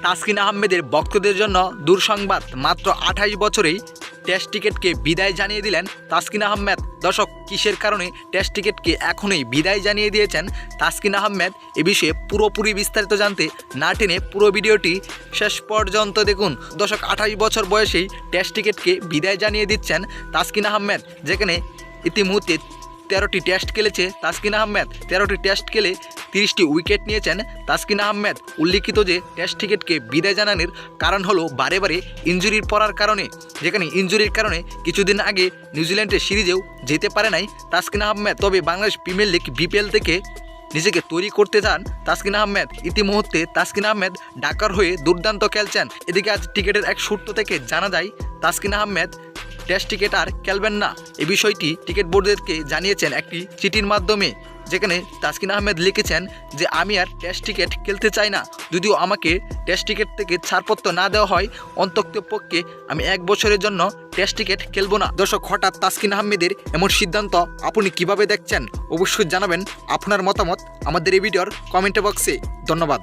তাসকিন আহমেদের ভক্তদের জন্য দুঃসংবাদ, মাত্র 28 বছরেই টেস্ট টিকিটকে বিদায় জানিয়ে দিলেন তাসকিন আহমেদ। দর্শক, কিসের কারণে টেস্ট টিকিটকে এখনই বিদায় জানিয়ে দিয়েছেন তাসকিন আহমেদ, এ বিষয়ে পুরোপুরি বিস্তারিত জানতে না টেনে পুরো ভিডিওটি শেষ পর্যন্ত দেখুন। দর্শক, 28 বছর বয়সেই টেস্ট টিকিটকে বিদায় জানিয়ে দিচ্ছেন তাসকিন আহমেদ, যেখানে ইতিমধ্যে 13টি টেস্ট খেলেছে তাসকিন আহমেদ। 13টি টেস্ট খেলে 30টি উইকেট নিয়েছেন তাসকিন আহমেদ। উল্লিখিত যে টেস্ট টিকিটকে বিদায় জানানোর কারণ হলো বারে বারে ইনজুরির পড়ার কারণে, যেখানে ইনজুরির কারণে কিছুদিন আগে নিউজিল্যান্ডের সিরিজেও যেতে পারে নাই তাসকিন আহমেদ। তবে বাংলাদেশ প্রিমিয়ার লিগ বিপিএল থেকে নিজেকে তৈরি করতে চান তাসকিন আহমেদ। ইতিমধ্যে তাসকিন আহমেদ ঢাকার হয়ে দুর্দান্ত খেলছেন। এদিকে আজ টিকিটের এক সূত্র থেকে জানা যায় তাসকিন আহমেদ টেস্ট টিকিট আর খেলবেন না। এই বিষয়টি টিকিট বোর্ডদেরকে জানিয়েছেন একটি চিঠির মাধ্যমে, যেখানে তাসকিন আহমেদ লিখেছেন যে আমি আর টেস্ট টিকিট খেলতে চাই না। যদিও আমাকে টেস্ট টিকিট থেকে ছাড়পত্র না দেওয়া হয়, অন্ততপক্ষে আমি 1 বছরের জন্য টেস্ট টিকিট খেলবো না। দর্শক, হঠাৎ তাসকিন আহমেদের এমন সিদ্ধান্ত আপনি কিভাবে দেখছেন অবশ্যই জানাবেন আপনার মতামত আমাদের এই ভিডিওর কমেন্ট বক্সে। ধন্যবাদ।